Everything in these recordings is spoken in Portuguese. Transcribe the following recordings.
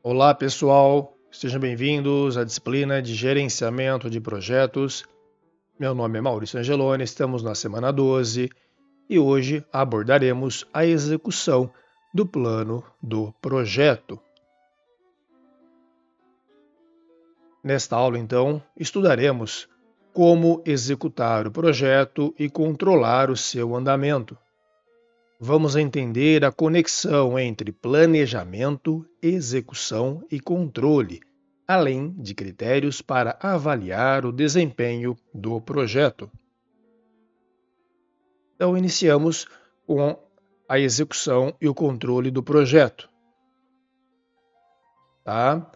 Olá, pessoal. Sejam bem-vindos à disciplina de Gerenciamento de Projetos. Meu nome é Maurício Angeloni, estamos na semana 12 e hoje abordaremos a execução do plano do projeto. Nesta aula, então, estudaremos como executar o projeto e controlar o seu andamento. Vamos entender a conexão entre planejamento, execução e controle, além de critérios para avaliar o desempenho do projeto. Então, iniciamos com a execução e o controle do projeto. Tá?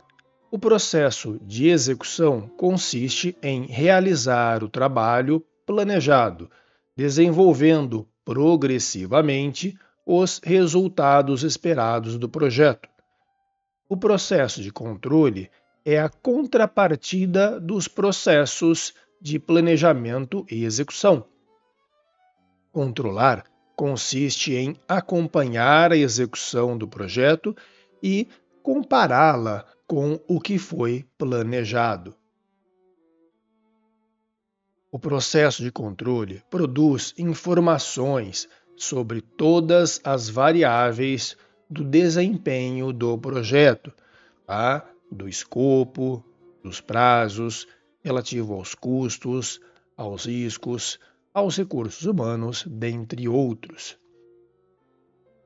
O processo de execução consiste em realizar o trabalho planejado, desenvolvendo progressivamente os resultados esperados do projeto. O processo de controle é a contrapartida dos processos de planejamento e execução. Controlar consiste em acompanhar a execução do projeto e compará-la com o que foi planejado. O processo de controle produz informações sobre todas as variáveis do desempenho do projeto, tá? Do escopo, dos prazos, relativo aos custos, aos riscos, aos recursos humanos, dentre outros.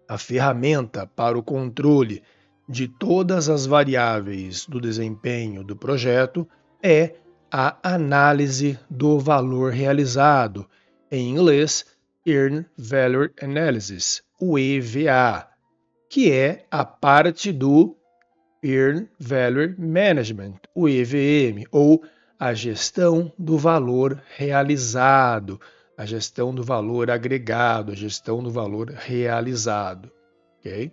A ferramenta para o controle de todas as variáveis do desempenho do projeto é a análise do valor realizado, em inglês, Earned Value Analysis, o EVA, que é a parte do Earned Value Management, o EVM, ou a gestão do valor realizado, a gestão do valor agregado, a gestão do valor realizado. Ok?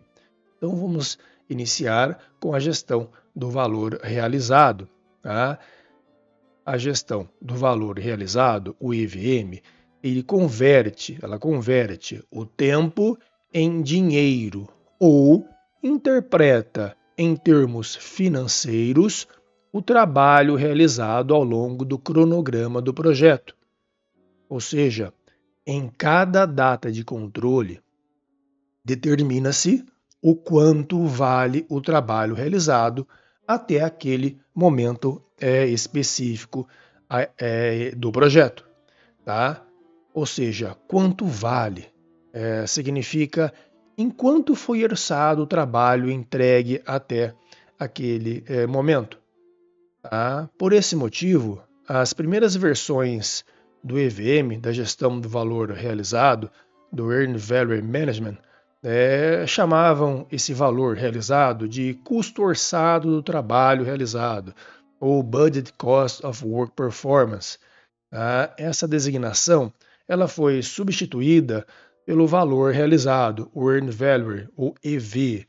Então vamos iniciar com a gestão do valor realizado. Tá? A gestão do valor realizado, o EVM, ela converte o tempo em dinheiro ou interpreta em termos financeiros o trabalho realizado ao longo do cronograma do projeto. Ou seja, em cada data de controle, determina-se o quanto vale o trabalho realizado até aquele momento específico do projeto. Tá? Ou seja, quanto vale significa em quanto foi orçado o trabalho entregue até aquele momento. Tá? Por esse motivo, as primeiras versões do EVM, da gestão do valor realizado, do Earned Value Management, chamavam esse valor realizado de custo orçado do trabalho realizado, ou Budget Cost of Work Performance. Essa designação ela foi substituída pelo valor realizado, o Earned Value, ou EV,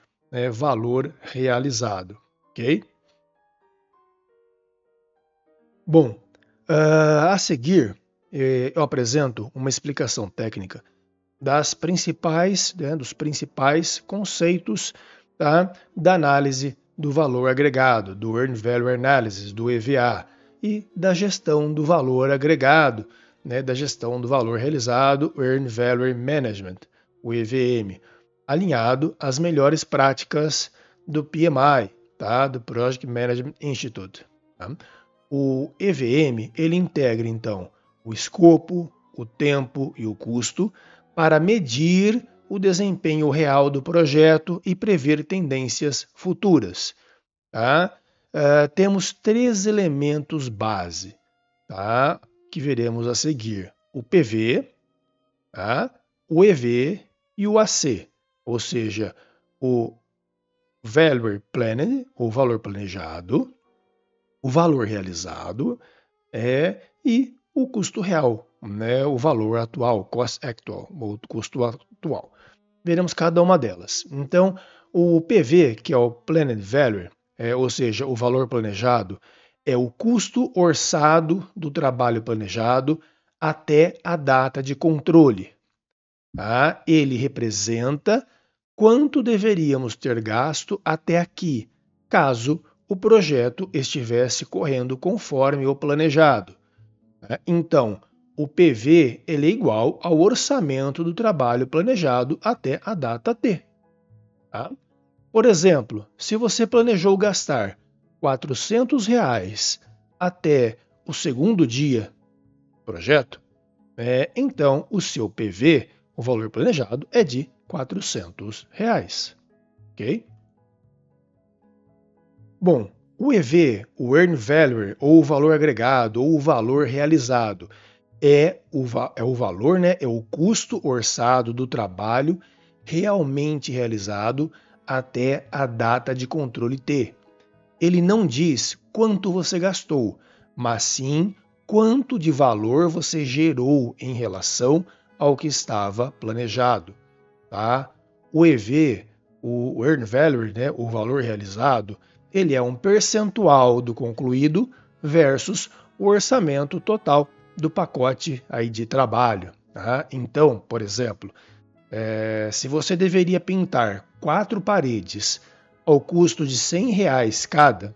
valor realizado. Ok? Bom, a seguir eu apresento uma explicação técnica dos principais conceitos, tá, da análise do valor agregado, do Earned Value Analysis, do EVA, e da gestão do valor agregado, da gestão do valor realizado, o Earned Value Management, o EVM, alinhado às melhores práticas do PMI, tá, do Project Management Institute. Tá? O EVM ele integra então o escopo, o tempo e o custo para medir o desempenho real do projeto e prever tendências futuras. Tá? Temos três elementos base, tá? Que veremos a seguir: o PV, tá? O EV e o AC, ou seja, o Value Planned, o valor planejado, o valor realizado e o custo real, o valor atual, cost actual, o custo atual. Veremos cada uma delas. Então, o PV, que é o Planned Value, ou seja, o valor planejado, é o custo orçado do trabalho planejado até a data de controle. Tá? Ele representa quanto deveríamos ter gasto até aqui, caso o projeto estivesse correndo conforme o planejado. Então, o PV ele é igual ao orçamento do trabalho planejado até a data T. Tá? Por exemplo, se você planejou gastar R$ 400 até o segundo dia do projeto, então o seu PV, o valor planejado, é de R$ 400. Ok? Bom, o EV, o Earned Value, ou o valor agregado, ou o valor realizado, é o valor, né? É o custo orçado do trabalho realmente realizado até a data de controle T. Ele não diz quanto você gastou, mas sim quanto de valor você gerou em relação ao que estava planejado. Tá? O EV, o Earned Value, né? O valor realizado, ele é um percentual do concluído versus o orçamento total do pacote aí de trabalho. Tá? Então, por exemplo, se você deveria pintar 4 paredes ao custo de R$ 100 cada,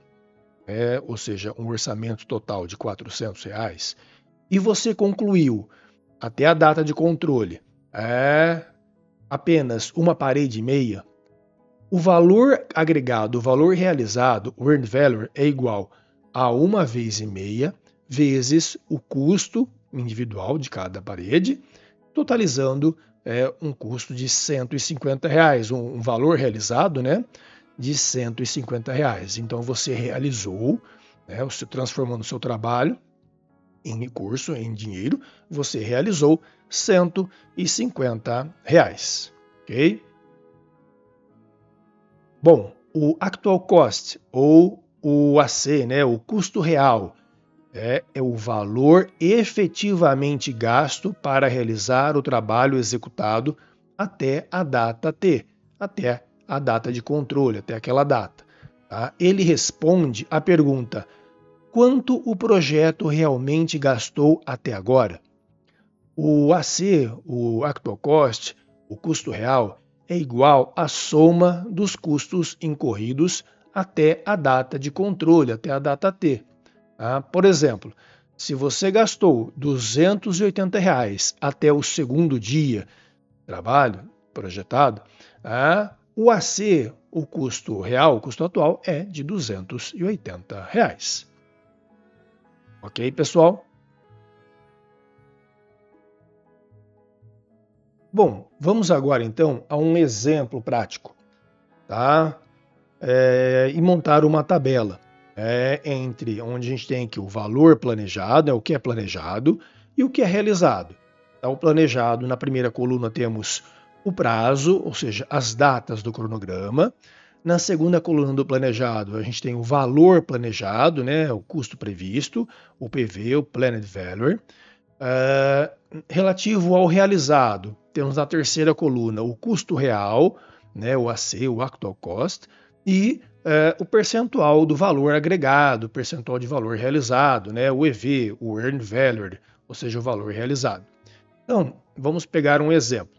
ou seja, um orçamento total de R$ 400, e você concluiu até a data de controle apenas uma parede e meia, o valor agregado, o valor realizado, o Earned Value, é igual a 1,5 vezes o custo individual de cada parede, totalizando um custo de R$ 150, um valor realizado, né, de R$ 150. Então você realizou, você transformando o seu trabalho em recurso, em dinheiro, você realizou R$ 150. Ok? Bom, o actual cost, ou o AC, né, o custo real, é o valor efetivamente gasto para realizar o trabalho executado até a data T, até a data de controle, até aquela data. Tá? Ele responde à pergunta: quanto o projeto realmente gastou até agora? O AC, o actual cost, o custo real, é igual à soma dos custos incorridos até a data de controle, até a data T. Por exemplo, se você gastou R$ 280 até o segundo dia de trabalho projetado, o AC, o custo real, o custo atual, é de R$ 280. Ok, pessoal? Bom, vamos agora então a um exemplo prático, tá? E montar uma tabela entre onde a gente tem aqui o valor planejado, o que é planejado, e o que é realizado. Tá? O planejado, na primeira coluna temos o prazo, ou seja, as datas do cronograma. Na segunda coluna do planejado, a gente tem o valor planejado, né, o custo previsto, o PV, o Planned Value. Relativo ao realizado, temos na terceira coluna o custo real, né, o AC, o Actual Cost, e o percentual do valor agregado, o percentual de valor realizado, né, o EV, o Earned Value, ou seja, o valor realizado. Então, vamos pegar um exemplo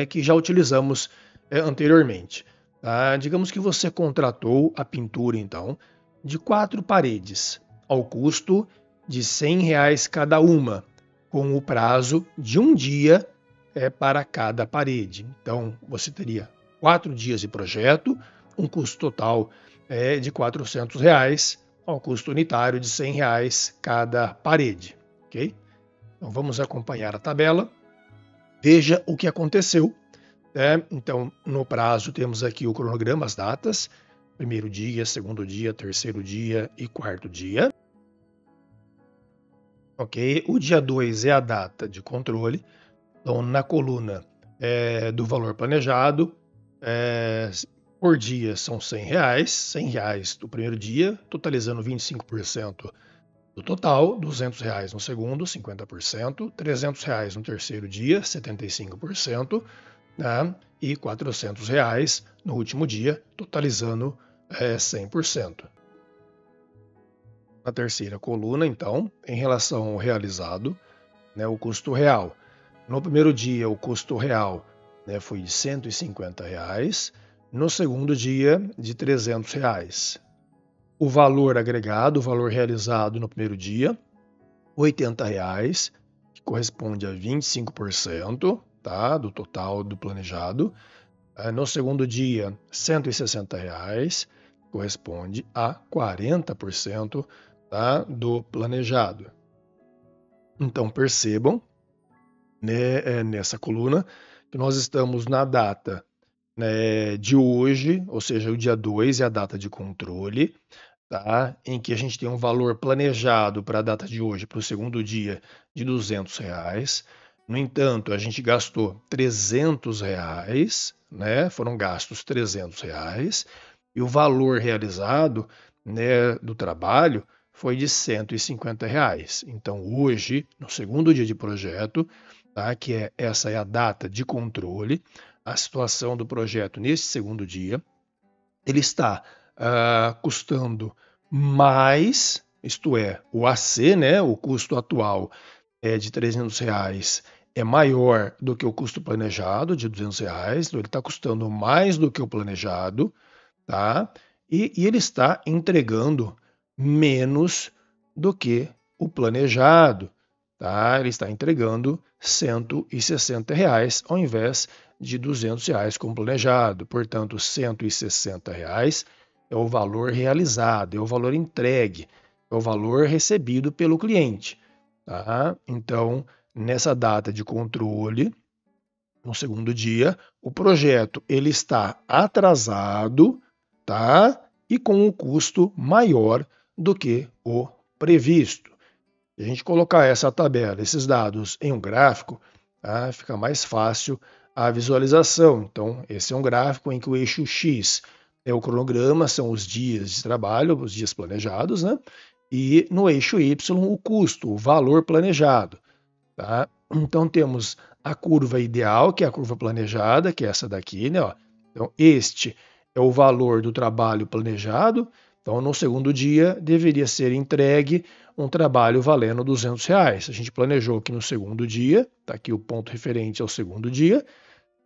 que já utilizamos anteriormente. Tá? Digamos que você contratou a pintura, então, de 4 paredes, ao custo de R$ 100 cada uma, com o prazo de um dia para cada parede. Então, você teria 4 dias de projeto, um custo total de R$ 400, ao custo unitário de R$ 100 cada parede. Ok? Então, vamos acompanhar a tabela. Veja o que aconteceu. Então, no prazo, temos aqui o cronograma, as datas: primeiro dia, segundo dia, terceiro dia e quarto dia. Ok? O dia 2 é a data de controle. Então, na coluna do valor planejado, por dia são R$ 100, R$ 100 do primeiro dia, totalizando 25% do total, R$ 200 no segundo, 50%, R$ 300 no terceiro dia, 75%, né? E R$ 400 no último dia, totalizando 100%. Na terceira coluna, então, em relação ao realizado, né, o custo real. No primeiro dia, o custo real foi de R$ 150, no segundo dia de R$ 300. O valor agregado, o valor realizado no primeiro dia, R$ 80, que corresponde a 25%, tá, do total do planejado. No segundo dia, R$ 160, corresponde a 40%, tá, do planejado. Então percebam, né, nessa coluna que nós estamos na data, né, de hoje, ou seja, o dia 2 é a data de controle, tá? Em que a gente tem um valor planejado para a data de hoje, para o segundo dia, de R$ 200. No entanto, a gente gastou R$ 300, né? Foram gastos R$ 300, e o valor realizado, né, do trabalho foi de R$ 150. Então, hoje, no segundo dia de projeto, tá, essa é a data de controle, a situação do projeto neste segundo dia, ele está custando mais, isto é, o AC, né, o custo atual é de R$ 300, é maior do que o custo planejado de R$ 200, então ele está custando mais do que o planejado, tá? E ele está entregando menos do que o planejado, tá? Ele está entregando R$ 160 ao invés de R$ 200 como planejado. Portanto, R$ 160 é o valor realizado, é o valor entregue, é o valor recebido pelo cliente, tá? Então, nessa data de controle, no segundo dia, o projeto ele está atrasado, tá? E com um custo maior do que o previsto. Se a gente colocar essa tabela, esses dados em um gráfico, tá? Fica mais fácil a visualização. Então, esse é um gráfico em que o eixo X é o cronograma, são os dias de trabalho, os dias planejados, né? E no eixo Y, o custo, o valor planejado, tá? Então, temos a curva ideal, que é a curva planejada, que é essa daqui, né? Ó. Então, este é o valor do trabalho planejado. Então, no segundo dia, deveria ser entregue um trabalho valendo R$ 200. A gente planejou que no segundo dia, está aqui o ponto referente ao segundo dia,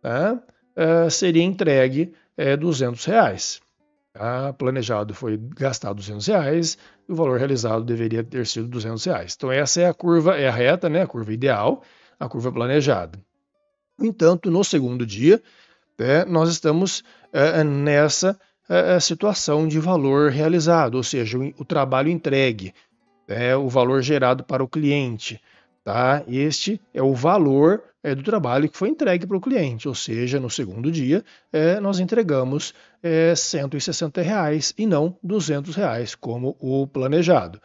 tá? Seria entregue R$ 200. Tá? Planejado foi gastar R$ 200 e o valor realizado deveria ter sido R$ 200. Então, essa é a curva, é a reta, né? A curva ideal, a curva planejada. No entanto, no segundo dia, nós estamos nessa situação de valor realizado, ou seja, o trabalho entregue, o valor gerado para o cliente. Tá? Este é o valor do trabalho que foi entregue para o cliente, ou seja, no segundo dia nós entregamos R$ 160 e não R$ 200, como o planejado.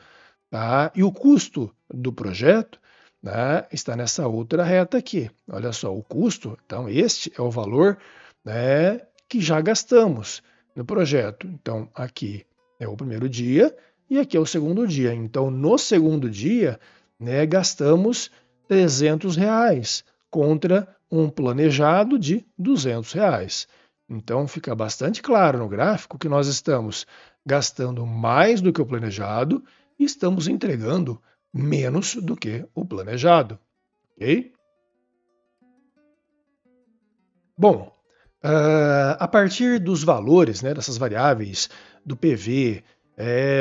Tá? E o custo do projeto, né, está nessa outra reta aqui. Olha só, o custo, então este é o valor, né, que já gastamos no projeto. Então aqui é o primeiro dia e aqui é o segundo dia. Então no segundo dia, né, gastamos R$ 300 contra um planejado de R$ 200. Então fica bastante claro no gráfico que nós estamos gastando mais do que o planejado e estamos entregando menos do que o planejado. Ok? Bom, a partir dos valores, né, dessas variáveis do PV,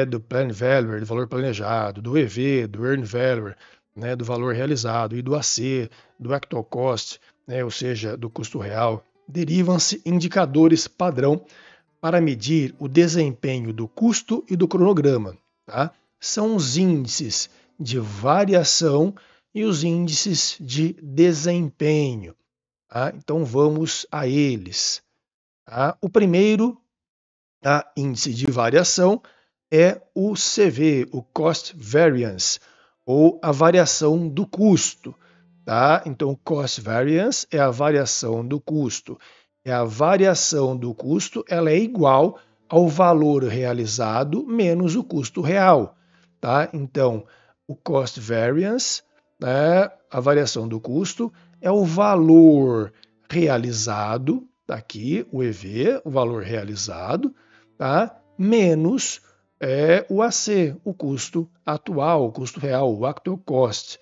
do Plan Value, do valor planejado, do EV, do Earn Value, né, do valor realizado, e do AC, do Actual Cost, né, ou seja, do custo real, derivam-se indicadores padrão para medir o desempenho do custo e do cronograma. Tá? São os índices de variação e os índices de desempenho. Tá? Então vamos a eles. Tá? O primeiro, índice de variação, é o CV, o Cost Variance, ou a variação do custo. Tá? Então, Cost Variance é a variação do custo. E a variação do custo ela é igual ao valor realizado menos o custo real. Tá? Então, o Cost Variance, né, a variação do custo, é o valor realizado, tá aqui o EV, o valor realizado, tá? Menos o AC, o custo atual, o custo real, o actual cost.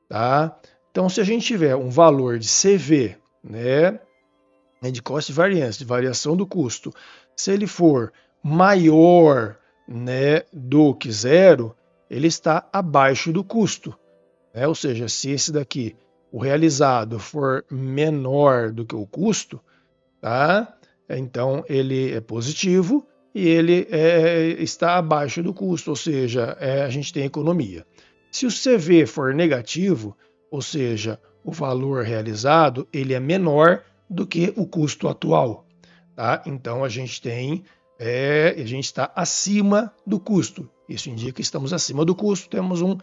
Tá? Então, se a gente tiver um valor de CV, né, né, de cost variance, de variação do custo, se ele for maior, né, do que zero, ele está abaixo do custo, né? Ou seja, se esse daqui, o realizado, for menor do que o custo, tá? Então ele é positivo e ele está abaixo do custo, ou seja, a gente tem economia. Se o CV for negativo, ou seja, o valor realizado, ele é menor do que o custo atual, tá? Então a gente está acima do custo. Isso indica que estamos acima do custo, temos um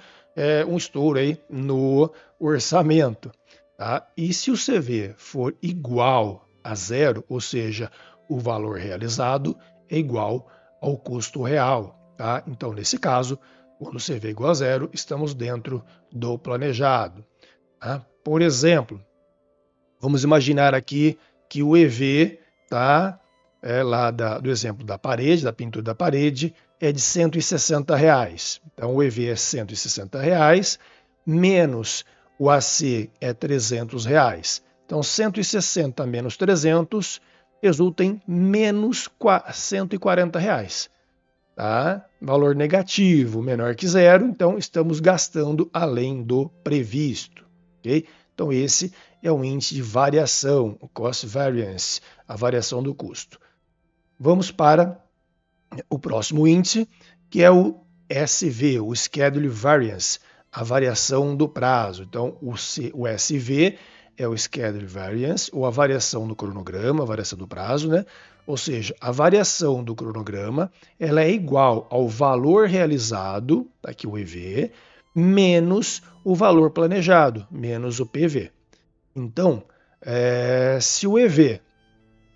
estouro aí no orçamento, tá? E se o CV for igual a zero, ou seja, o valor realizado é igual ao custo real, tá? Então, nesse caso, quando o CV é igual a zero, estamos dentro do planejado, tá? Por exemplo, vamos imaginar aqui que o EV, tá, lá do exemplo da parede, da pintura da parede, é de R$ 160. Então, o EV é R$ 160, menos o AC é R$ 300. Então, 160 menos 300 resulta em menos R$ 140. Tá? Valor negativo, menor que zero, então estamos gastando além do previsto. Okay? Então, esse é o índice de variação, o cost variance, a variação do custo. Vamos para o próximo índice, que é o SV, o Schedule Variance, a variação do prazo. Então, o SV é o Schedule Variance, ou a variação do cronograma, a variação do prazo, né? Ou seja, a variação do cronograma ela é igual ao valor realizado, tá aqui o EV, menos o valor planejado, menos o PV. Então, se o EV,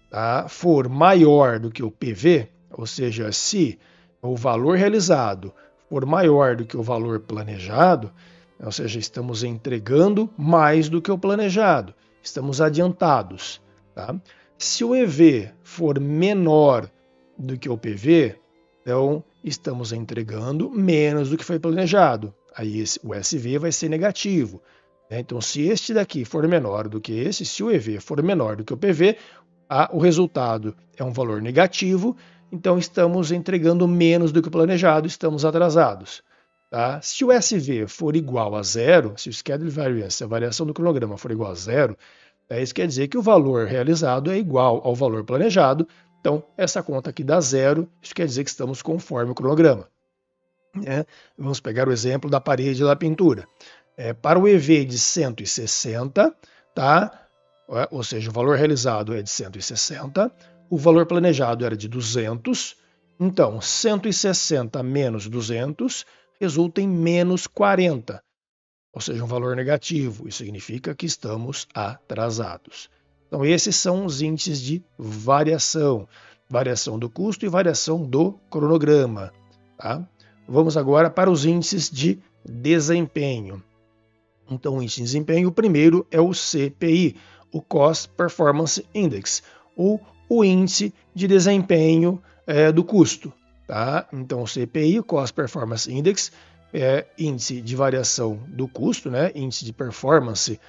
tá, for maior do que o PV, ou seja, se o valor realizado for maior do que o valor planejado, ou seja, estamos entregando mais do que o planejado, estamos adiantados. Tá? Se o EV for menor do que o PV, então estamos entregando menos do que foi planejado. Aí o SV vai ser negativo. Então, se este daqui for menor do que esse, se o EV for menor do que o PV, o resultado é um valor negativo, então estamos entregando menos do que o planejado, estamos atrasados. Tá? Se o SV for igual a zero, se o Schedule Variance, a variação do cronograma, for igual a zero, isso quer dizer que o valor realizado é igual ao valor planejado, então essa conta aqui dá zero, isso quer dizer que estamos conforme o cronograma. Vamos pegar o exemplo da parede da pintura. Para o EV de 160, tá? Ou seja, o valor realizado é de 160, o valor planejado era de 200, então 160 menos 200 resulta em menos 40, ou seja, um valor negativo. Isso significa que estamos atrasados. Então, esses são os índices de variação, variação do custo e variação do cronograma. Tá? Vamos agora para os índices de desempenho. Então, o índice de desempenho, o primeiro é o CPI, o Cost Performance Index, ou o índice de desempenho do custo. Tá? Então, o CPI, o Cost Performance Index, é índice de variação do custo, né? Índice de performance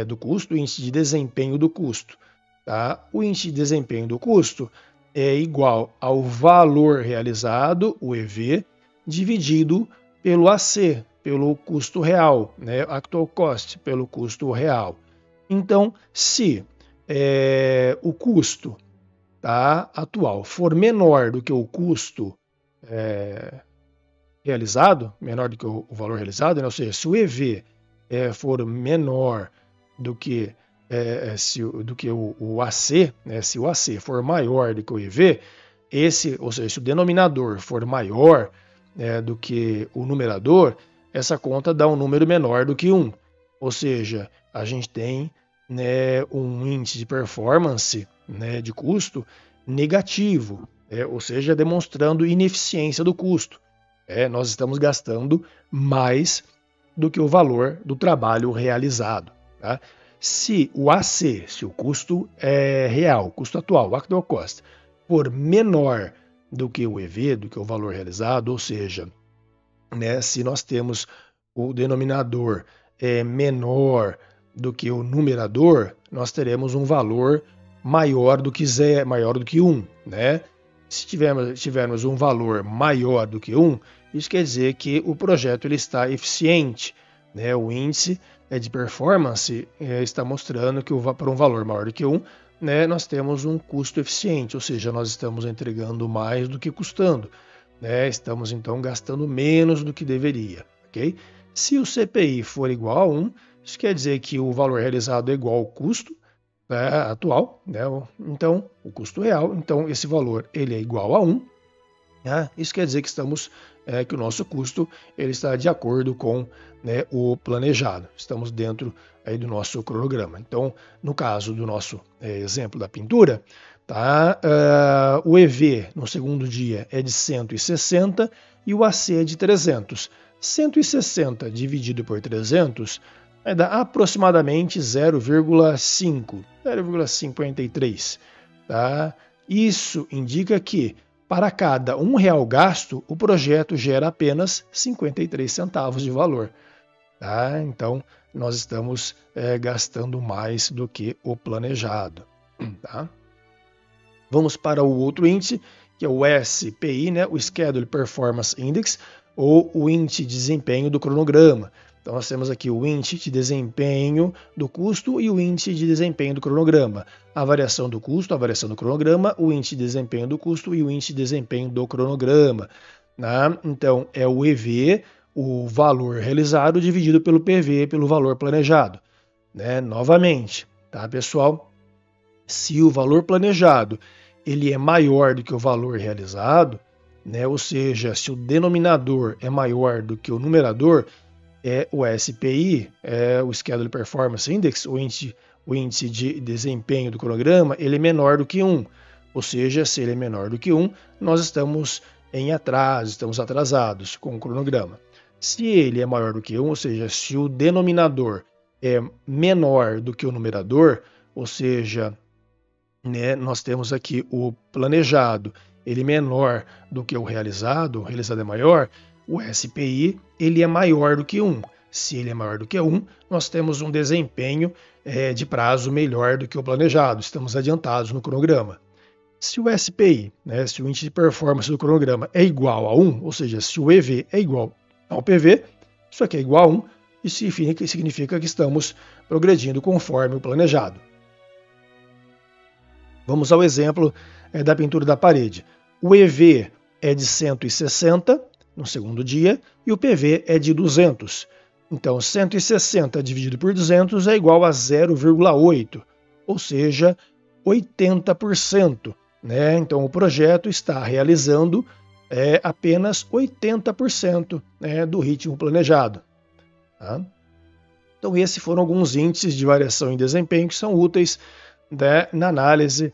do custo, índice de desempenho do custo. Tá? O índice de desempenho do custo é igual ao valor realizado, o EV, dividido pelo AC, pelo custo real, né? Actual cost, pelo custo real. Então, se o custo, tá, atual for menor do que o custo realizado, menor do que o valor realizado, né? Ou seja, se o EV for menor do que, o AC, né? Se o AC for maior do que o EV, ou seja, se o denominador for maior do que o numerador, essa conta dá um número menor do que 1. Ou seja, a gente tem, né, um índice de performance, né, de custo negativo, ou seja, demonstrando ineficiência do custo. Nós estamos gastando mais do que o valor do trabalho realizado. Tá? Se o AC, se o custo real, o custo atual, o actual cost, for menor do que o EV, do que o valor realizado, ou seja, né, se nós temos o denominador menor do que o numerador, nós teremos um valor maior do que 0, maior do que 1, né? Se tivermos um valor maior do que 1, isso quer dizer que o projeto ele está eficiente, né? O índice de performance está mostrando que para um valor maior do que 1, né, nós temos um custo eficiente, ou seja, nós estamos entregando mais do que custando, né? Estamos então gastando menos do que deveria, ok? Se o CPI for igual a 1, isso quer dizer que o valor realizado é igual ao custo, né, atual, né? Então o custo real, então esse valor ele é igual a 1. Né? Isso quer dizer que que o nosso custo ele está de acordo com, né, o planejado. Estamos dentro aí do nosso cronograma. Então, no caso do nosso exemplo da pintura, tá? O EV no segundo dia é de 160 e o AC é de 300. 160 dividido por 300 vai dar aproximadamente 0,53. Tá? Isso indica que para cada R$1 gasto, o projeto gera apenas 53 centavos de valor. Tá? Então, nós estamos gastando mais do que o planejado. Tá? Vamos para o outro índice, que é o SPI, né? O Schedule Performance Index, ou o índice de desempenho do cronograma. Então, nós temos aqui o índice de desempenho do custo e o índice de desempenho do cronograma. A variação do custo, a variação do cronograma, o índice de desempenho do custo e o índice de desempenho do cronograma. Né? Então, é o EV, o valor realizado, dividido pelo PV, pelo valor planejado. Né? Novamente, tá, pessoal? Se o valor planejado ele é maior do que o valor realizado, né? Ou seja, se o denominador é maior do que o numerador, o SPI, o Schedule Performance Index, o índice de desempenho do cronograma, ele é menor do que 1. Ou seja, se ele é menor do que 1, nós estamos em atraso, estamos atrasados com o cronograma. Se ele é maior do que 1, ou seja, se o denominador é menor do que o numerador, ou seja, né, nós temos aqui o planejado, ele menor do que o realizado é maior, o SPI ele é maior do que 1. Se ele é maior do que 1, nós temos um desempenho de prazo melhor do que o planejado, estamos adiantados no cronograma. Se o SPI, né, se o índice de performance do cronograma é igual a 1, ou seja, se o EV é igual ao PV, isso aqui é igual a 1, isso significa que estamos progredindo conforme o planejado. Vamos ao exemplo da pintura da parede. O EV é de 160 no segundo dia e o PV é de 200. Então, 160 dividido por 200 é igual a 0,8, ou seja, 80%. Né? Então, o projeto está realizando apenas 80% do ritmo planejado. Tá? Então, esses foram alguns índices de variação em desempenho que são úteis, né, na análise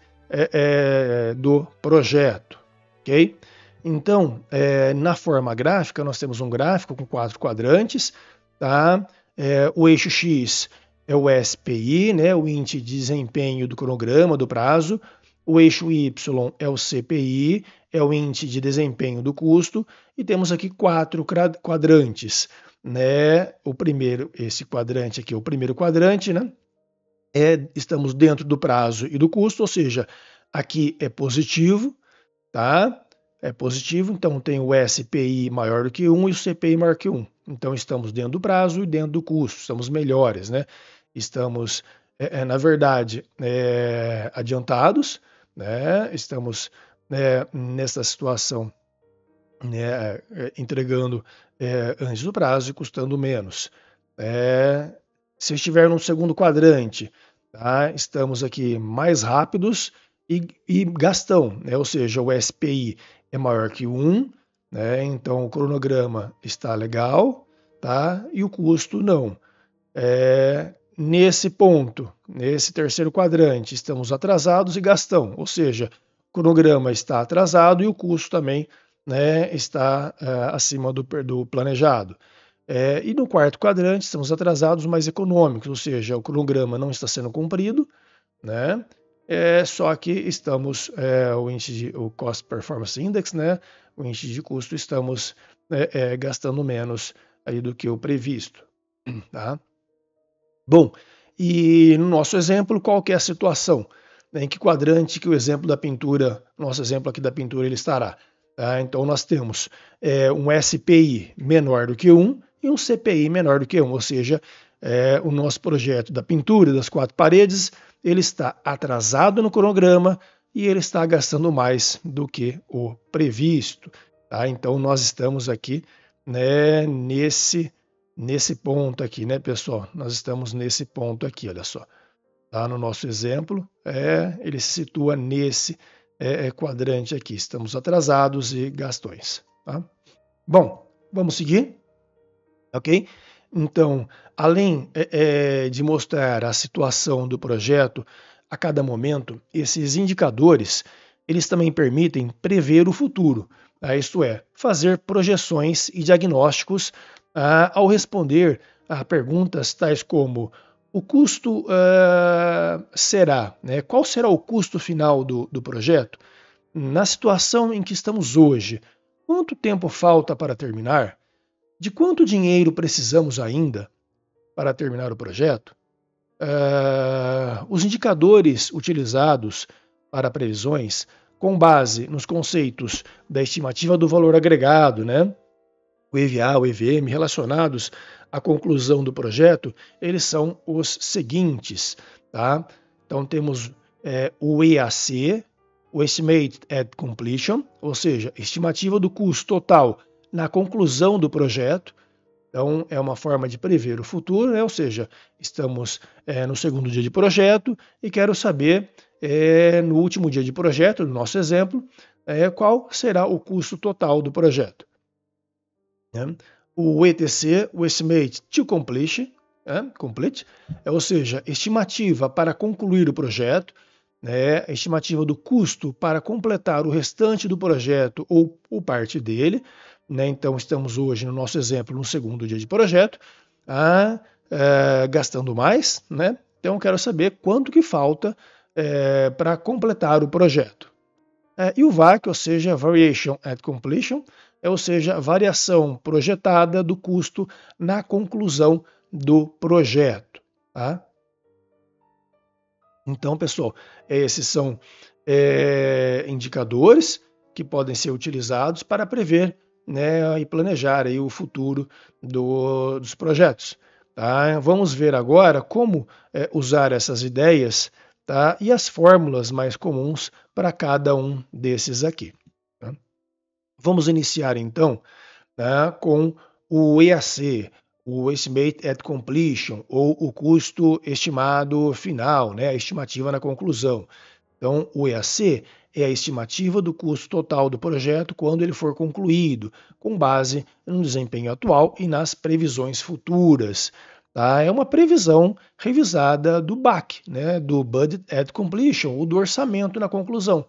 do projeto. Okay? Então, na forma gráfica, nós temos um gráfico com 4 quadrantes. Tá? O eixo X é o SPI, né, o índice de desempenho do cronograma, do prazo. O eixo Y é o CPI, é o índice de desempenho do custo. E temos aqui 4 quadrantes. Né? Esse quadrante aqui é o primeiro quadrante, né? Estamos dentro do prazo e do custo, ou seja, aqui é positivo, tá? É positivo, então tem o SPI maior do que 1 e o CPI maior que 1. Então estamos dentro do prazo e dentro do custo, estamos melhores, né? Estamos, na verdade, adiantados, né? Estamos nessa situação, né, entregando antes do prazo e custando menos. Se estiver no segundo quadrante, tá, estamos aqui mais rápidos e gastão, né? Ou seja, o SPI é maior que 1, né? Então o cronograma está legal, tá? E o custo não. Nesse ponto, nesse terceiro quadrante, estamos atrasados e gastão, ou seja, o cronograma está atrasado e o custo também, né, está acima do planejado. E no quarto quadrante, estamos atrasados, mas econômicos, ou seja, o cronograma não está sendo cumprido, né? Só que estamos, o Cost Performance Index, né? O índice de custo, estamos gastando menos aí do que o previsto. Tá? Bom, e no nosso exemplo, qual que é a situação? Em que quadrante que o exemplo da pintura, nosso exemplo aqui da pintura, ele estará? Tá? Então nós temos um SPI menor do que 1 e um CPI menor do que 1, ou seja, o nosso projeto da pintura das 4 paredes, ele está atrasado no cronograma e ele está gastando mais do que o previsto. Tá? Então nós estamos aqui, né, nesse ponto aqui, né, pessoal? Nós estamos nesse ponto aqui, olha só. Tá? No nosso exemplo, ele se situa nesse quadrante aqui. Estamos atrasados e gastões. Tá? Bom, vamos seguir? Ok? Então, além de mostrar a situação do projeto a cada momento, esses indicadores, eles também permitem prever o futuro, tá? Isto é, fazer projeções e diagnósticos ao responder a perguntas tais como o custo será, né? Qual será o custo final do projeto? Na situação em que estamos hoje, quanto tempo falta para terminar? De quanto dinheiro precisamos ainda para terminar o projeto? Os indicadores utilizados para previsões, com base nos conceitos da estimativa do valor agregado, né? O EVA, o EVM, relacionados à conclusão do projeto, eles são os seguintes. Tá? Então temos o EAC, o Estimate at Completion, ou seja, estimativa do custo total na conclusão do projeto. Então, é uma forma de prever o futuro, né? Ou seja, estamos no segundo dia de projeto e quero saber, no último dia de projeto, no nosso exemplo, qual será o custo total do projeto. Né? O ETC, o Estimate to Complete, ou seja, estimativa para concluir o projeto, né? A estimativa do custo para completar o restante do projeto ou parte dele. Né? Então, estamos hoje, no nosso exemplo, no segundo dia de projeto, gastando mais. Né? Então, quero saber quanto que falta para completar o projeto. E o VAC, ou seja, Variation at Completion, ou seja, variação projetada do custo na conclusão do projeto. Tá? Então, pessoal, esses são indicadores que podem ser utilizados para prever, né, e planejar aí o futuro dos projetos. Tá? Vamos ver agora como usar essas ideias, tá? E as fórmulas mais comuns para cada um desses aqui. Tá? Vamos iniciar então, tá, com o EAC, o Estimate at Completion, ou o custo estimado final, né, a estimativa na conclusão. Então, o EAC é a estimativa do custo total do projeto quando ele for concluído, com base no desempenho atual e nas previsões futuras. Tá? É uma previsão revisada do BAC, né, do Budget at Completion, ou do orçamento na conclusão.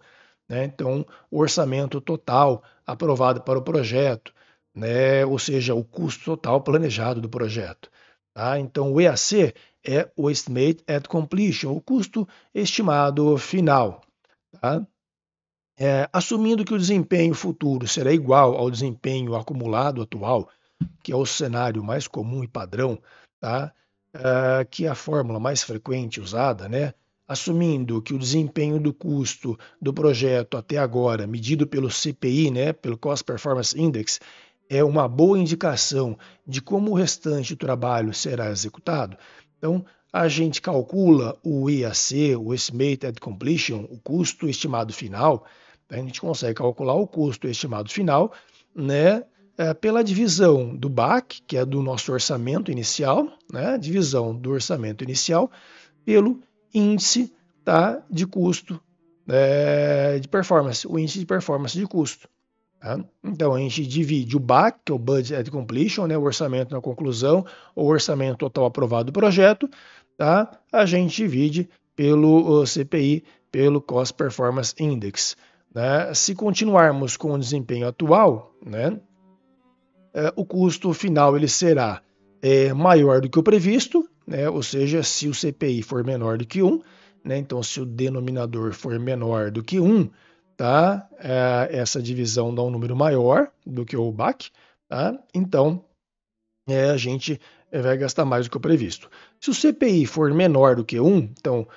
Né? Então, o orçamento total aprovado para o projeto, né? Ou seja, o custo total planejado do projeto. Tá? Então, o EAC é o Estimate at Completion, o custo estimado final. Tá? Assumindo que o desempenho futuro será igual ao desempenho acumulado atual, que é o cenário mais comum e padrão, tá? Que é a fórmula mais frequente usada, né? Assumindo que o desempenho do custo do projeto até agora, medido pelo CPI, né, pelo Cost Performance Index, é uma boa indicação de como o restante do trabalho será executado. Então, a gente calcula o EAC, o Estimate at Completion, o custo estimado final. A gente consegue calcular o custo estimado final, né, pela divisão do BAC, que é do nosso orçamento inicial, né, divisão do orçamento inicial, pelo índice, tá, de custo de performance, o índice de performance de custo. Tá? Então, a gente divide o BAC, que é o Budget at Completion, né, o orçamento na conclusão, ou orçamento total aprovado do projeto, tá? A gente divide pelo CPI, pelo Cost Performance Index. Né? Se continuarmos com o desempenho atual, né, o custo final ele será maior do que o previsto, né? Ou seja, se o CPI for menor do que 1, né? Então se o denominador for menor do que 1, tá? Essa divisão dá um número maior do que o BAC, tá? Então a gente vai gastar mais do que o previsto. Se o CPI for menor do que 1, então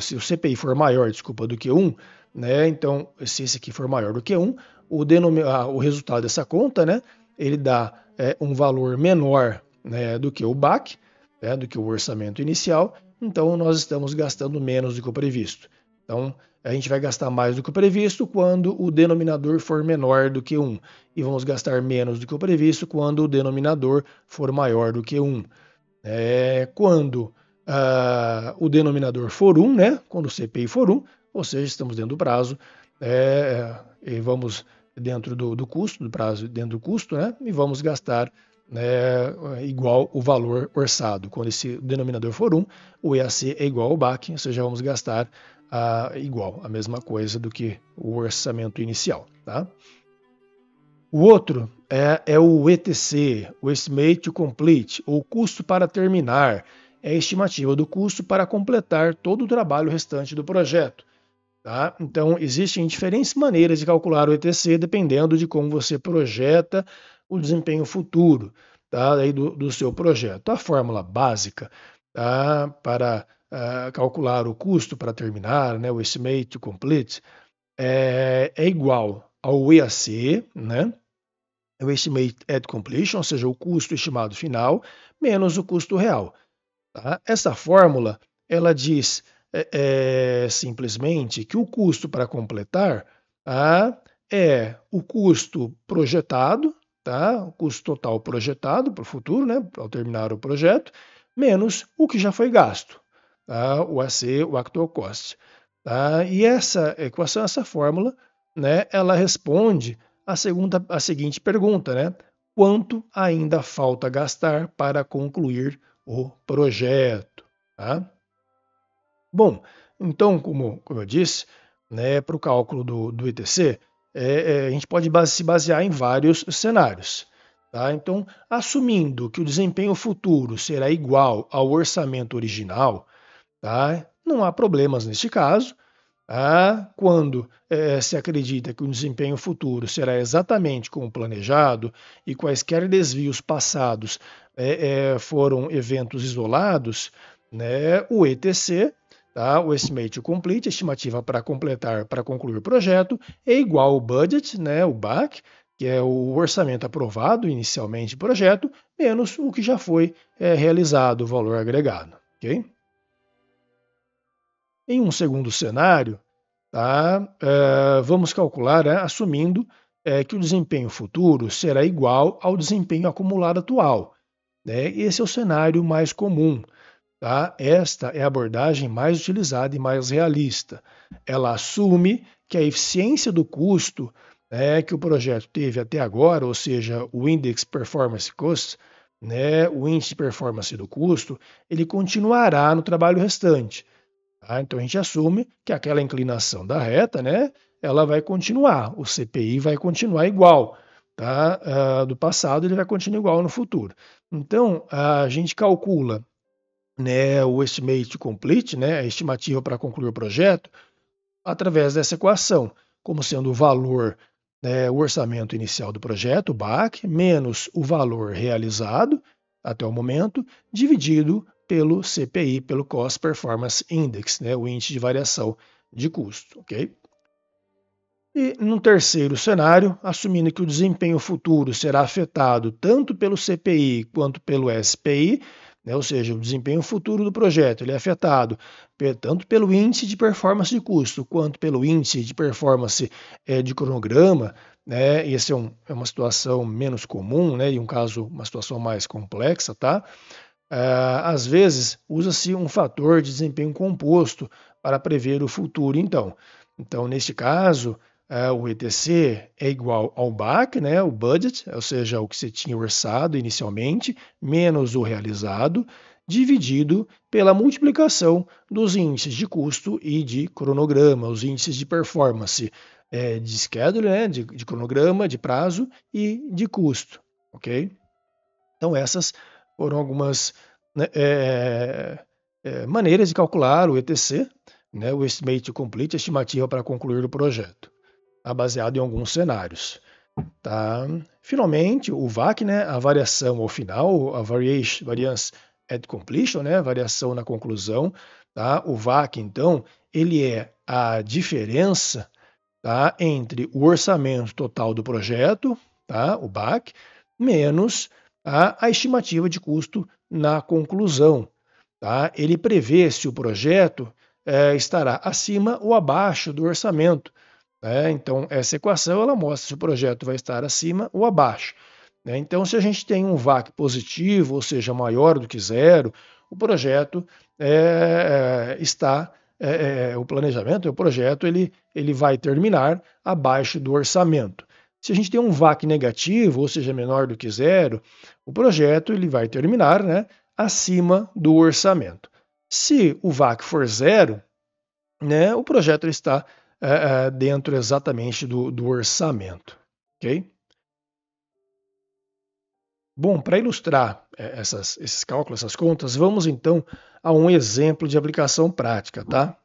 se o CPI for maior, desculpa, do que 1, né, então, se esse aqui for maior do que 1, o resultado dessa conta, né, ele dá um valor menor, né, do que o BAC, né, do que o orçamento inicial, então nós estamos gastando menos do que o previsto. Então, a gente vai gastar mais do que o previsto quando o denominador for menor do que 1, e vamos gastar menos do que o previsto quando o denominador for maior do que 1. Quando o denominador for 1, né, quando o CPI for 1, ou seja, estamos dentro do prazo, e vamos dentro do custo, do prazo dentro do custo, né, e vamos gastar igual o valor orçado. Quando esse denominador for 1, o EAC é igual ao BAC, ou seja, vamos gastar igual, a mesma coisa do que o orçamento inicial. Tá? O outro é o ETC, o Estimate to Complete, ou custo para terminar. É a estimativa do custo para completar todo o trabalho restante do projeto. Tá? Então, existem diferentes maneiras de calcular o ETC dependendo de como você projeta o desempenho futuro, tá? Aí do seu projeto. A fórmula básica, tá? Para calcular o custo para terminar, né? O Estimate to Complete, é igual ao EAC, né? O Estimate at Completion, ou seja, o custo estimado final, menos o custo real. Tá? Essa fórmula, ela diz simplesmente que o custo para completar é o custo projetado, tá? O custo total projetado para o futuro, né? Ao terminar o projeto, menos o que já foi gasto, tá? O AC, o Actual Cost. Tá? E essa equação, essa fórmula, né, ela responde a seguinte pergunta, né? Quanto ainda falta gastar para concluir o projeto? Tá? Bom, então, como eu disse, né, para o cálculo do ITC, a gente pode se basear em vários cenários. Tá? Então, assumindo que o desempenho futuro será igual ao orçamento original, tá? Não há problemas neste caso. Quando se acredita que o desempenho futuro será exatamente como planejado e quaisquer desvios passados foram eventos isolados, né, o ETC, tá, o Estimate to Complete, estimativa para completar, para concluir o projeto, é igual ao budget, né, o BAC, que é o orçamento aprovado inicialmente do projeto, menos o que já foi realizado, o valor agregado. Ok? Em um segundo cenário, tá, vamos calcular, assumindo que o desempenho futuro será igual ao desempenho acumulado atual. Né? Esse é o cenário mais comum. Tá? Esta é a abordagem mais utilizada e mais realista. Ela assume que a eficiência do custo que o projeto teve até agora, ou seja, o Index Performance Cost, né, o índice de performance do custo, ele continuará no trabalho restante. Tá? Então a gente assume que aquela inclinação da reta, né, ela vai continuar, o CPI vai continuar igual. Tá? Do passado ele vai continuar igual no futuro. Então a gente calcula, né, o estimate complete, né, a estimativa para concluir o projeto, através dessa equação, como sendo o valor, o orçamento inicial do projeto, o BAC, menos o valor realizado até o momento, dividido pelo CPI, pelo Cost Performance Index, né, o índice de variação de custo. Ok? E no terceiro cenário, assumindo que o desempenho futuro será afetado tanto pelo CPI quanto pelo SPI, né, ou seja, o desempenho futuro do projeto ele é afetado tanto pelo índice de performance de custo quanto pelo índice de performance de cronograma. Né, essa é uma situação menos comum, né, e um caso, uma situação mais complexa, tá? Às vezes, usa-se um fator de desempenho composto para prever o futuro, então. Então, neste caso, o ETC é igual ao BAC, né, o budget, ou seja, o que você tinha orçado inicialmente, menos o realizado, dividido pela multiplicação dos índices de custo e de cronograma, os índices de performance de schedule, né, de cronograma, de prazo e de custo. Ok? Então, essas foram algumas, né, maneiras de calcular o ETC, né, o Estimate to Complete, a estimativa para concluir o projeto, tá, baseado em alguns cenários. Tá? Finalmente, o VAC, né, a variação ao final, a Variance at Completion, né, variação na conclusão, Tá? O VAC, então, ele é a diferença, tá, entre o orçamento total do projeto, tá, o BAC, menos a estimativa de custo na conclusão. Tá? Ele prevê se o projeto estará acima ou abaixo do orçamento. Né? Então, essa equação ela mostra se o projeto vai estar acima ou abaixo. Né? Então, se a gente tem um VAC positivo, ou seja, maior do que zero, o projeto está, o planejamento, o projeto, ele vai terminar abaixo do orçamento. Se a gente tem um VAC negativo, ou seja, menor do que zero, o projeto ele vai terminar, né, acima do orçamento. Se o VAC for zero, né, o projeto está dentro exatamente do orçamento. Ok? Bom, para ilustrar esses cálculos, essas contas, vamos então a um exemplo de aplicação prática, tá?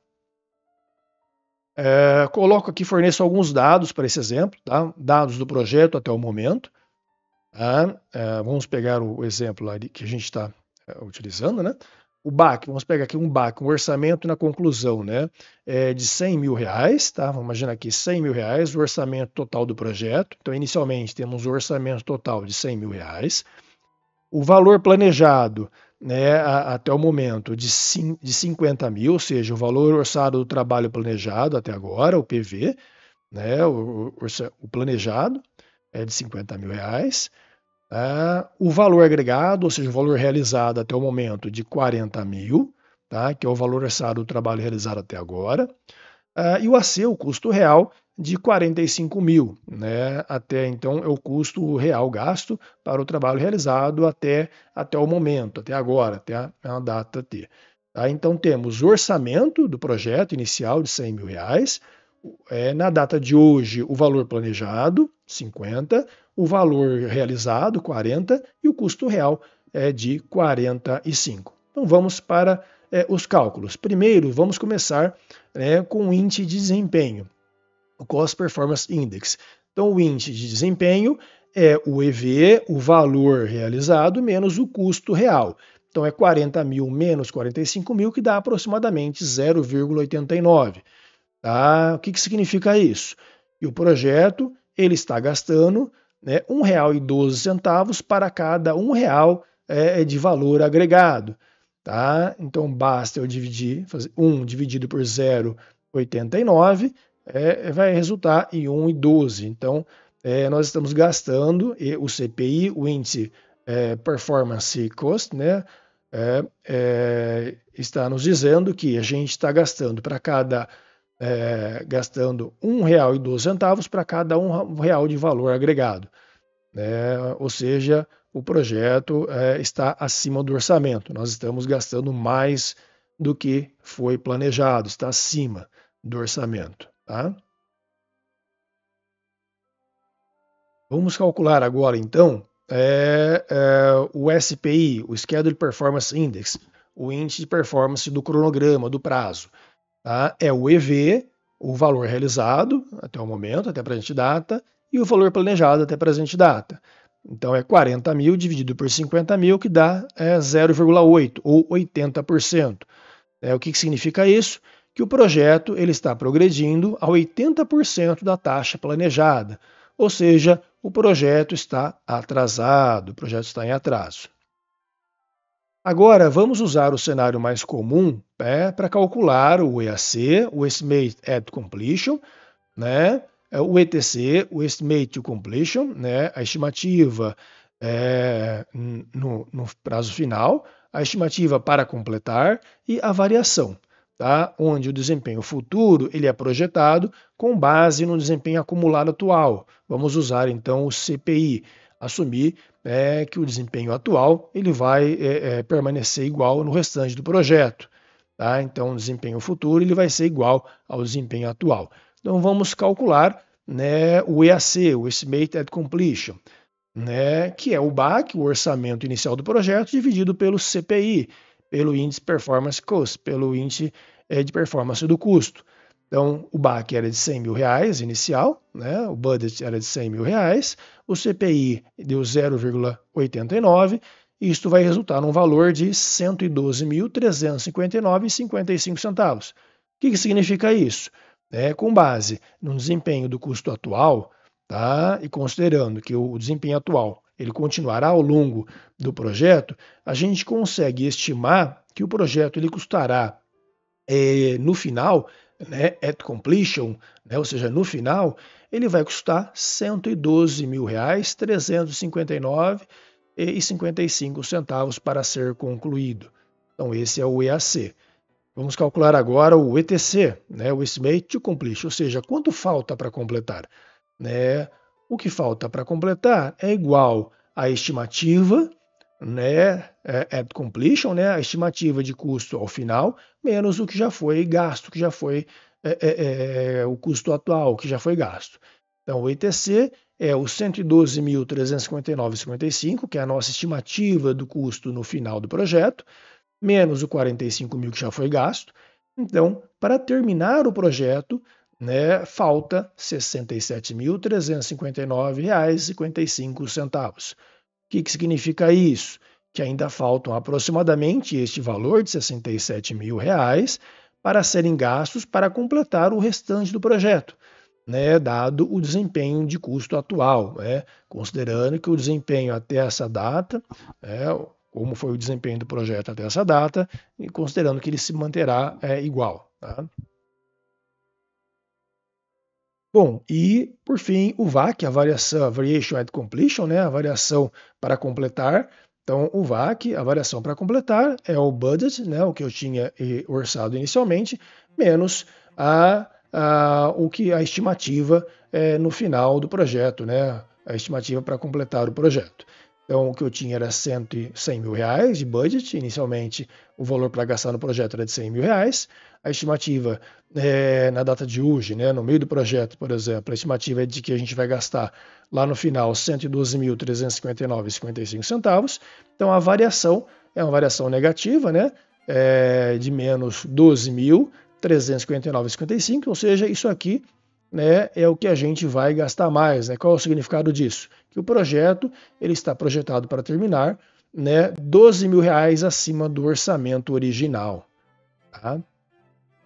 Coloco aqui, forneço alguns dados para esse exemplo, tá? Dados do projeto até o momento. Tá? Vamos pegar o exemplo ali que a gente está utilizando, né? O BAC, vamos pegar aqui um BAC, um orçamento na conclusão, né? De R$ 100.000, tá? Vamos imaginar aqui R$ 100.000, o orçamento total do projeto. Então, inicialmente, temos o orçamento total de R$ 100.000. O valor planejado, né, até o momento de 50 mil, ou seja, o valor orçado do trabalho planejado até agora, o PV, né, o planejado é de R$ 50.000. O valor agregado, ou seja, o valor realizado até o momento de 40 mil, tá, que é o valor orçado do trabalho realizado até agora. E o AC, o custo real, de 45 mil. Né? Até então é o custo real gasto para o trabalho realizado até o momento, até agora, até a data T. Tá? Então temos o orçamento do projeto inicial de R$ 100.000, na data de hoje o valor planejado, 50, o valor realizado, 40, e o custo real é de 45. Então vamos para os cálculos. Primeiro, vamos começar com o índice de desempenho, o Cost Performance Index. Então, o índice de desempenho é o EV, o valor realizado, menos o custo real. Então, é 40 mil menos 45 mil, que dá aproximadamente 0,89. Tá? O que significa isso? Que o projeto ele está gastando, né, R$ 1,12 para cada R$ 1 de valor agregado. Tá? Então, basta eu fazer 1 dividido por 0,89, vai resultar em 1,12. Então, nós estamos gastando o CPI, o índice Performance Cost, né, está nos dizendo que a gente está gastando para cada gastando R$ 1,12 para cada R$ 1 de valor agregado. Ou seja, o projeto está acima do orçamento. Nós estamos gastando mais do que foi planejado, está acima do orçamento. Tá? Vamos calcular agora, então, o SPI, o Schedule Performance Index, o índice de performance do cronograma, do prazo. Tá? É o EV, o valor realizado até o momento, até a presente data, e o valor planejado até a presente data. Então, é 40 mil dividido por 50 mil, que dá 0,8, ou 80%. O que significa isso? Que o projeto ele está progredindo a 80% da taxa planejada. Ou seja, o projeto está atrasado, o projeto está em atraso. Agora, vamos usar o cenário mais comum para calcular o EAC, o Estimate at Completion, né? O ETC, o Estimate to Completion, né? A estimativa no prazo final, a estimativa para completar e a variação, tá? Onde o desempenho futuro ele é projetado com base no desempenho acumulado atual. Vamos usar então o CPI, assumir que o desempenho atual ele vai permanecer igual no restante do projeto. Tá? Então, o desempenho futuro ele vai ser igual ao desempenho atual. Então, vamos calcular, né, o EAC, o Estimate at Completion, né, que é o BAC, o orçamento inicial do projeto, dividido pelo CPI, pelo Índice Performance Cost, pelo índice de performance do custo. Então, o BAC era de R$ 100.000 inicial, né? O budget era de R$ 100.000, o CPI deu 0,89 isto vai resultar num valor de R$ 112.359,55. O que significa isso? Com base no desempenho do custo atual, tá? E considerando que o desempenho atual ele continuará ao longo do projeto, a gente consegue estimar que o projeto ele custará no final, né, at completion, né, ou seja, no final, ele vai custar R$ 112.359,55 para ser concluído. Então esse é o EAC. Vamos calcular agora o ETC, né, o Estimate to Completion, ou seja, quanto falta para completar. Né? O que falta para completar é igual à estimativa, né, at completion, né, a estimativa de custo ao final, menos o que já foi gasto, que já foi o custo atual, que já foi gasto. Então, o ETC é o 112.359,55, que é a nossa estimativa do custo no final do projeto, menos o 45 mil que já foi gasto. Então, para terminar o projeto, né, falta R$ 67.359,55. O que significa isso? Que ainda faltam aproximadamente este valor de R$ 67 mil para serem gastos para completar o restante do projeto, né, dado o desempenho de custo atual, né, considerando que o desempenho até essa data, como foi o desempenho do projeto até essa data, e considerando que ele se manterá igual. Tá? Bom, e por fim o VAC, a Variation at Completion, né, a variação para completar. Então o VAC, a variação para completar, é o budget, né, o que eu tinha orçado inicialmente, menos a estimativa no final do projeto, né, a estimativa para completar o projeto. Então, o que eu tinha era 100 mil reais de budget. Inicialmente, o valor para gastar no projeto era de 100 mil reais. A estimativa, na data de hoje, né, no meio do projeto, por exemplo, a estimativa é de que a gente vai gastar lá no final 112.359,55. Então, a variação é uma variação negativa, né, de menos 12.359,55. Ou seja, isso aqui, né, é o que a gente vai gastar mais. Né? Qual é o significado disso? Que o projeto ele está projetado para terminar, né, 12 mil reais acima do orçamento original. Tá?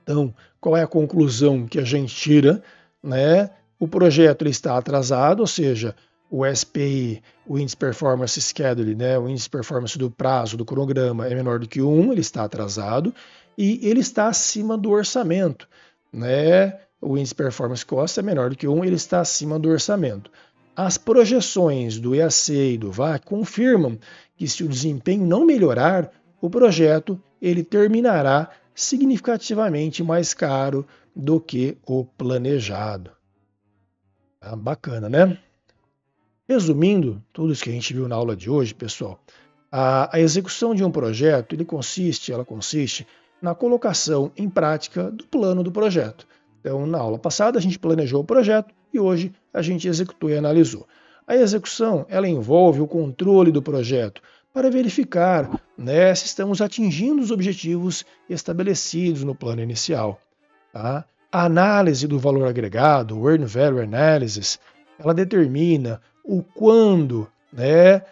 Então, qual é a conclusão que a gente tira? Né? O projeto ele está atrasado, ou seja, o SPI, o Índice Performance Schedule, né, o Índice Performance do prazo do cronograma é menor do que 1, ele está atrasado, e ele está acima do orçamento. Né? O índice performance cost é menor do que 1, ele está acima do orçamento. As projeções do EAC e do VAC confirmam que se o desempenho não melhorar, o projeto ele terminará significativamente mais caro do que o planejado. Bacana, né? Resumindo tudo isso que a gente viu na aula de hoje, pessoal, a execução de um projeto ela consiste na colocação em prática do plano do projeto. Então, na aula passada, a gente planejou o projeto e hoje a gente executou e analisou. A execução ela envolve o controle do projeto para verificar, né, se estamos atingindo os objetivos estabelecidos no plano inicial. Tá? A análise do valor agregado, o Earned Value Analysis, ela determina o quando, né,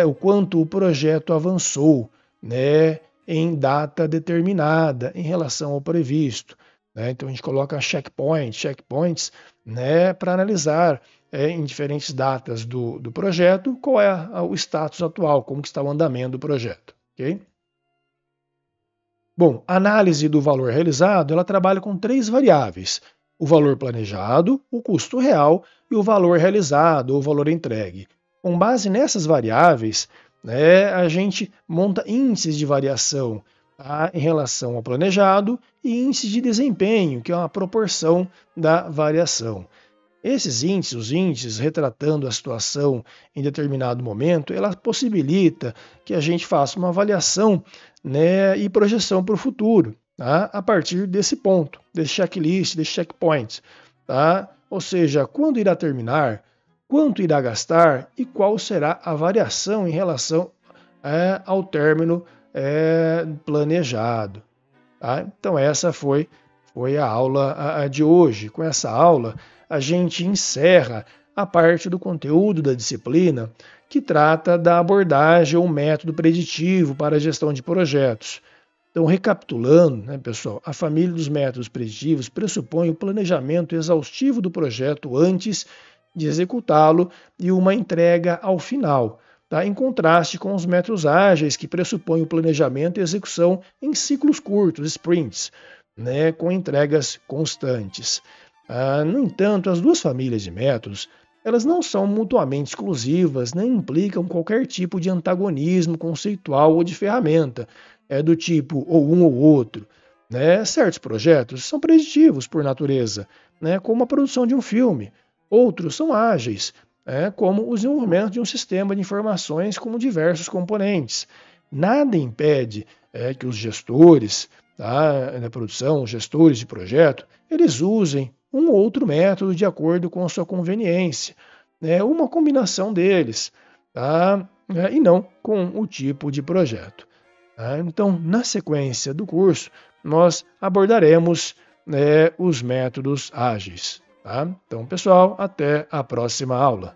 o quanto o projeto avançou, né, em data determinada em relação ao previsto. Né? Então a gente coloca checkpoints, né, para analisar em diferentes datas do projeto qual é o status atual, como que está o andamento do projeto. Okay? Bom, a análise do valor realizado ela trabalha com 3 variáveis: o valor planejado, o custo real e o valor realizado ou valor entregue. Com base nessas variáveis, né, a gente monta índices de variação, tá, em relação ao planejado e índice de desempenho, que é uma proporção da variação. Esses índices, os índices retratando a situação em determinado momento, ela possibilita que a gente faça uma avaliação, né, e projeção para o futuro, tá, a partir desse ponto, desse checklist, desse checkpoint. Tá? Ou seja, quando irá terminar, quanto irá gastar e qual será a variação em relação ao término planejado. Tá? Então essa foi a aula de hoje. Com essa aula, a gente encerra a parte do conteúdo da disciplina que trata da abordagem ou método preditivo para a gestão de projetos. Então, recapitulando, né, pessoal, a família dos métodos preditivos pressupõe o planejamento exaustivo do projeto antes de executá-lo e uma entrega ao final, tá? Em contraste com os métodos ágeis, que pressupõem o planejamento e execução em ciclos curtos, sprints, né, com entregas constantes. No entanto, as duas famílias de métodos elas não são mutuamente exclusivas, nem implicam qualquer tipo de antagonismo conceitual ou de ferramenta, do tipo ou um ou outro. Né? Certos projetos são preditivos por natureza, né? Como a produção de um filme. Outros são ágeis, como o desenvolvimento de um sistema de informações com diversos componentes. Nada impede que os gestores na produção, os gestores de projeto, eles usem um ou outro método de acordo com a sua conveniência, uma combinação deles, tá? E não com o tipo de projeto. Tá? Então, na sequência do curso, nós abordaremos os métodos ágeis. Tá? Então, pessoal, até a próxima aula.